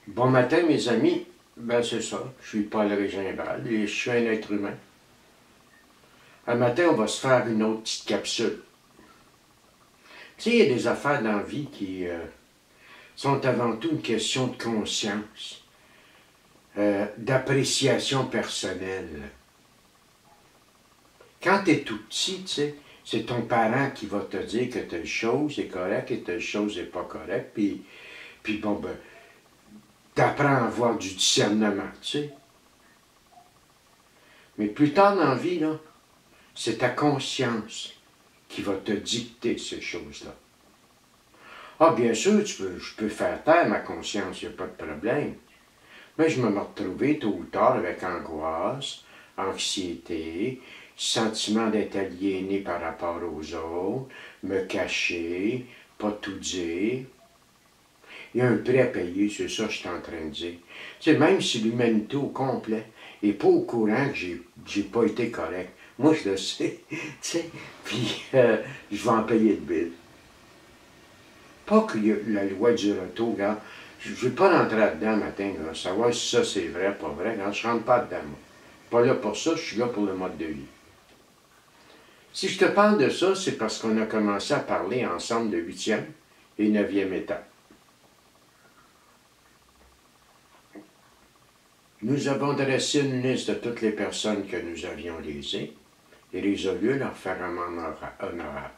Bon matin, mes amis. Ben, c'est ça. Je suis Paul Régimbal et je suis un être humain. Un matin, on va se faire une autre petite capsule. Tu sais, il y a des affaires dans la vie qui sont avant tout une question de conscience, d'appréciation personnelle. Quand tu es tout petit, tu sais, c'est ton parent qui va te dire que telle chose est correcte et telle chose n'est pas correcte. Puis bon, ben, t'apprends à avoir du discernement, tu sais. Mais plus tard dans la vie, là, c'est ta conscience qui va te dicter ces choses-là. Ah, bien sûr, je peux faire taire ma conscience, il n'y a pas de problème. Mais je me retrouver tôt ou tard avec angoisse, anxiété, sentiment d'être aliéné par rapport aux autres, me cacher, pas tout dire. Il y a un prix à payer, c'est ça que je suis en train de dire. Tu sais, même si l'humanité au complet n'est pas au courant que j'ai pas été correct, moi je le sais, tu sais, puis je vais en payer le bill. Pas que la loi du retour, regarde, je ne vais pas rentrer là-dedans matin, là, savoir si ça c'est vrai, pas vrai, regarde, je ne rentre pas dedans, moi. Pas là pour ça, je suis là pour le mode de vie. Si je te parle de ça, c'est parce qu'on a commencé à parler ensemble de 8e et 9e étape. Nous avons dressé une liste de toutes les personnes que nous avions lésées et résolu leur faire amende honorable.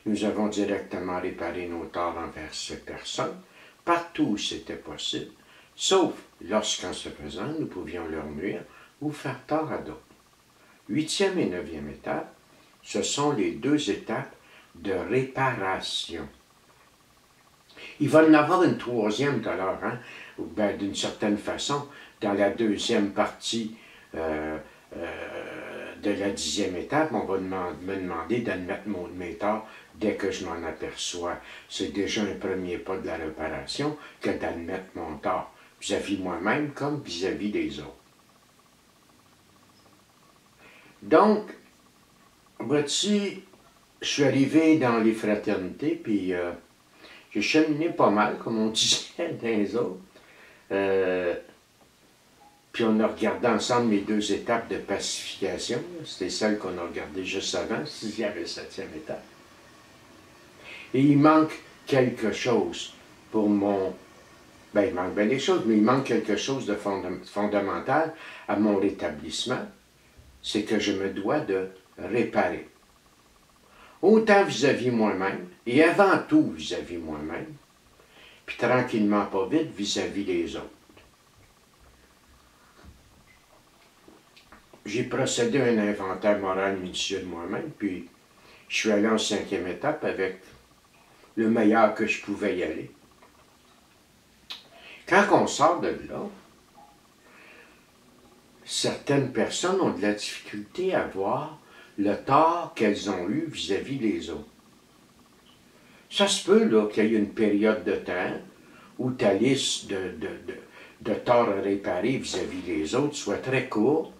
Nous avons directement réparé nos torts envers ces personnes, partout où c'était possible, sauf lorsqu'en se faisant, nous pouvions leur nuire ou faire tort à d'autres. 8e et 9e étape, ce sont les deux étapes de réparation. Il va y en avoir une 3e tout à l'heure, hein? Ben, d'une certaine façon, dans la 2e partie de la 10e étape, on va me demander d'admettre mes torts dès que je m'en aperçois. C'est déjà un premier pas de la réparation que d'admettre mon tort, vis-à-vis moi-même comme vis-à-vis des autres. Donc, vois-tu, je suis arrivé dans les fraternités, puis j'ai cheminé pas mal, comme on disait dans les autres. Puis on a regardé ensemble les 2 étapes de pacification. C'était celle qu'on a regardée juste avant, 6e et 7e étape. Et il manque quelque chose pour mon... Ben, il manque bien des choses, mais il manque quelque chose de fondamental à mon rétablissement. C'est que je me dois de réparer. Autant vis-à-vis moi-même, et avant tout vis-à-vis moi-même, puis tranquillement, pas vite, vis-à-vis des autres. J'ai procédé à un inventaire moral minutieux de moi-même, puis je suis allé en 5e étape avec le meilleur que je pouvais y aller. Quand on sort de là, certaines personnes ont de la difficulté à voir le tort qu'elles ont eu vis-à-vis des autres. Ça se peut là qu'il y ait une période de temps où ta liste de torts à réparer vis-à-vis des autres soit très courte.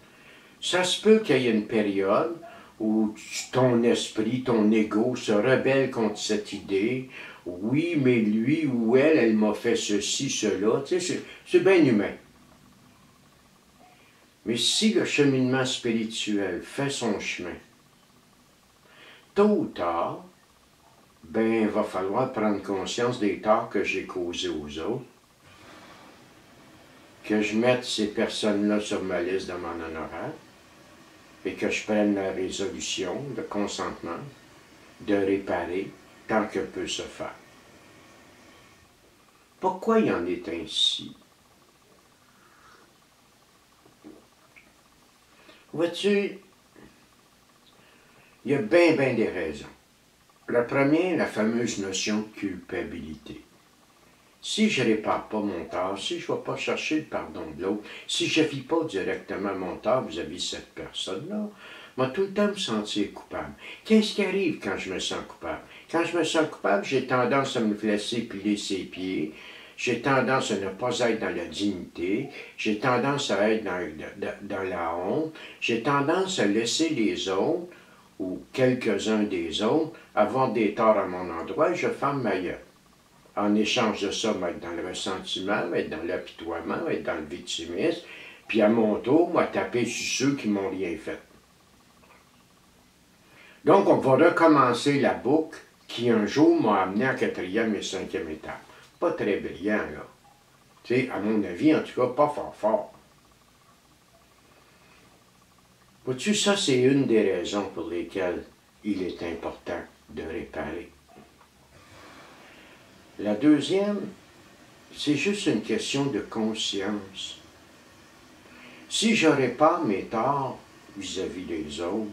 Ça se peut qu'il y ait une période où ton esprit, ton ego se rebelle contre cette idée. Oui, mais lui ou elle m'a fait ceci, cela. Tu sais, c'est bien humain. Mais si le cheminement spirituel fait son chemin, tôt ou tard, ben, il va falloir prendre conscience des torts que j'ai causés aux autres, que je mette ces personnes-là sur ma liste de mon honorable, et que je prenne la résolution, le consentement, de réparer tant que peut se faire. Pourquoi il en est ainsi? Vois-tu, il y a bien des raisons. La première, la fameuse notion de culpabilité. Si je ne répare pas mon tort, si je ne vais pas chercher le pardon de l'autre, si je ne vis pas directement mon tort vis-à-vis de cette personne-là, je vais tout le temps me sentir coupable. Qu'est-ce qui arrive quand je me sens coupable? Quand je me sens coupable, j'ai tendance à me laisser plier ses pieds, j'ai tendance à ne pas être dans la dignité, j'ai tendance à être dans la honte, j'ai tendance à laisser les autres, ou quelques-uns des autres, avoir des torts à mon endroit et je ferme ma gueule. en échange de ça, être dans le ressentiment, être dans l'apitoiement, être dans le victimisme, puis à mon tour, moi, taper sur ceux qui m'ont rien fait. Donc, on va recommencer la boucle qui, un jour, m'a amené en 4e et 5e étape. Pas très brillant, là. Tu sais, à mon avis, en tout cas, pas fort fort. Vois-tu, ça, c'est une des raisons pour lesquelles il est important de réparer. La deuxième, c'est juste une question de conscience. Si je répare mes torts vis-à-vis des autres,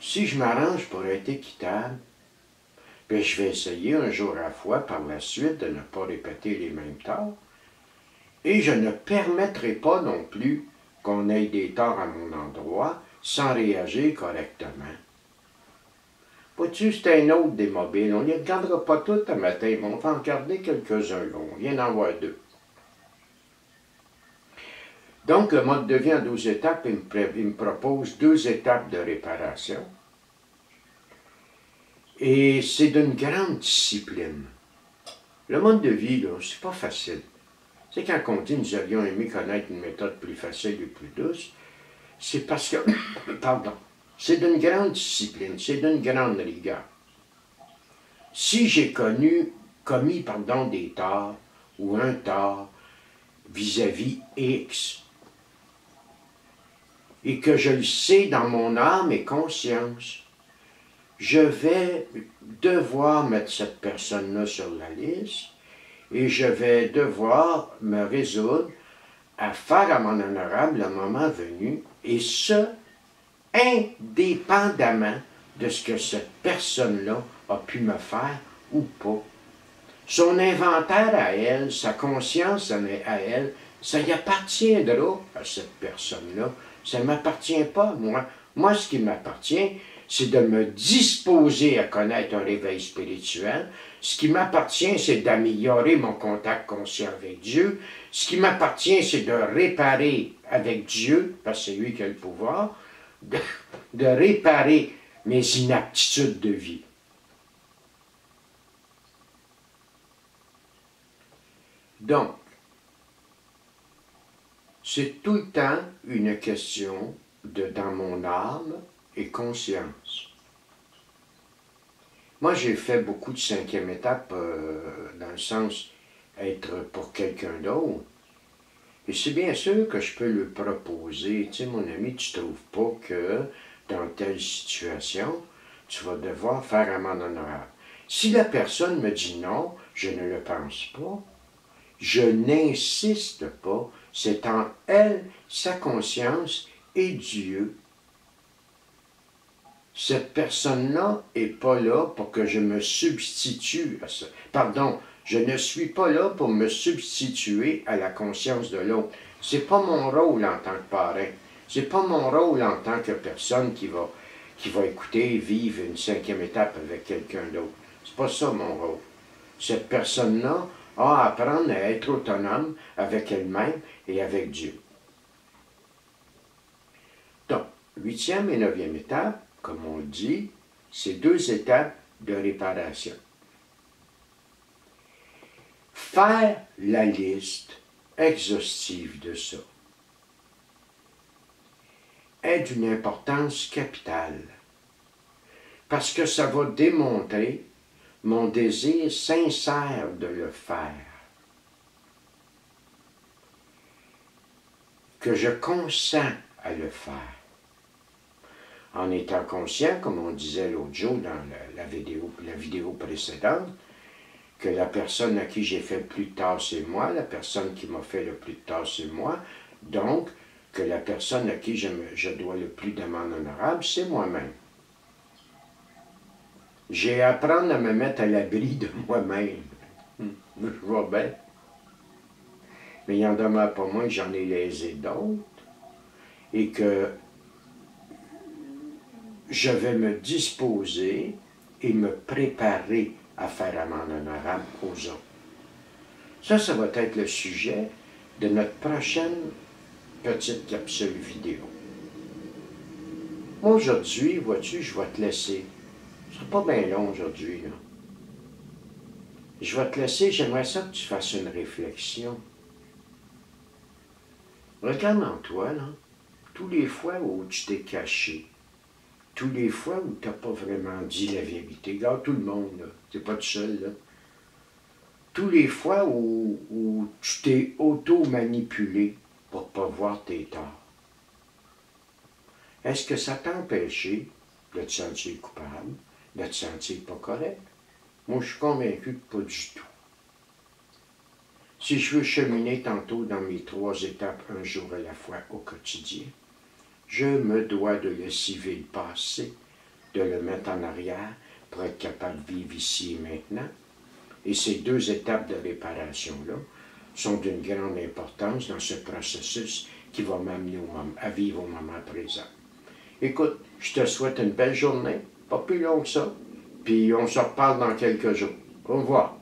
si je m'arrange pour être équitable, bien, je vais essayer un jour à la fois par la suite de ne pas répéter les mêmes torts, et je ne permettrai pas non plus qu'on ait des torts à mon endroit sans réagir correctement. Vois-tu, c'est un autre des mobiles. On ne les regardera pas tous un matin, mais on va en regarder quelques-uns. On vient d'en voir 2. Donc, le mode de vie en 12 étapes, il me propose 2 étapes de réparation. Et c'est d'une grande discipline. Le mode de vie, là, c'est pas facile. C'est quand on dit nous avions aimé connaître une méthode plus facile et plus douce, c'est parce que, pardon, c'est d'une grande discipline, c'est d'une grande rigueur. Si j'ai commis des torts ou un tort vis-à-vis X, et que je le sais dans mon âme et conscience, je vais devoir mettre cette personne-là sur la liste et je vais devoir me résoudre à faire à mon honorable le moment venu, et ce, indépendamment de ce que cette personne-là a pu me faire ou pas. Son inventaire à elle, sa conscience à elle, ça y appartiendra à cette personne-là. Ça ne m'appartient pas, moi. Moi, ce qui m'appartient, c'est de me disposer à connaître un réveil spirituel. Ce qui m'appartient, c'est d'améliorer mon contact conscient avec Dieu. Ce qui m'appartient, c'est de réparer avec Dieu, parce que c'est lui qui a le pouvoir, de réparer mes inaptitudes de vie. Donc, c'est tout le temps une question de dans mon âme et conscience. Moi, j'ai fait beaucoup de 5e étape dans le sens être pour quelqu'un d'autre. Et c'est bien sûr que je peux le proposer. Tu sais, mon ami, tu ne trouves pas que dans telle situation, tu vas devoir faire amende honorable. Si la personne me dit non, je ne le pense pas, je n'insiste pas, c'est en elle, sa conscience et Dieu. Cette personne-là n'est pas là pour que je me substitue à ça. Pardon, je ne suis pas là pour me substituer à la conscience de l'autre. Ce n'est pas mon rôle en tant que parrain. Ce n'est pas mon rôle en tant que personne qui va écouter et vivre une 5e étape avec quelqu'un d'autre. C'est pas ça mon rôle. Cette personne-là a à apprendre à être autonome avec elle-même et avec Dieu. Donc, 8e et 9e étape, comme on le dit, c'est 2 étapes de réparation. Faire la liste exhaustive de ça est d'une importance capitale, parce que ça va démontrer mon désir sincère de le faire, que je consens à le faire, en étant conscient, comme on disait l'autre jour dans la vidéo précédente, que la personne à qui j'ai fait le plus de tort, c'est moi, la personne qui m'a fait le plus de tort, c'est moi, donc que la personne à qui je dois le plus d'amende honorable, c'est moi-même. J'ai à apprendre à me mettre à l'abri de moi-même. Je vois bien. Mais il en demeure pas moins que j'en ai lésé d'autres et que je vais me disposer et me préparer à faire amende honorable aux autres. Ça va être le sujet de notre prochaine petite capsule vidéo. Moi, aujourd'hui, vois-tu, je vais te laisser. Ce ne sera pas bien long aujourd'hui, là. Je vais te laisser, j'aimerais ça que tu fasses une réflexion. Regarde en toi, là, tous les fois où tu t'es caché, tous les fois où tu n'as pas vraiment dit la vérité. Regarde tout le monde, là, tu n'es pas tout seul, là. Tous les fois où tu t'es auto-manipulé pour ne pas voir tes torts. Est-ce que ça t'a empêché de te sentir coupable, de te sentir pas correct? Moi, je suis convaincu que pas du tout. Si je veux cheminer tantôt dans mes 3 étapes un jour à la fois au quotidien, je me dois de lessiver le passé, de le mettre en arrière pour être capable de vivre ici et maintenant. Et ces 2 étapes de réparation-là sont d'une grande importance dans ce processus qui va m'amener à vivre au moment présent. Écoute, je te souhaite une belle journée, pas plus long que ça, puis on se reparle dans quelques jours. Au revoir.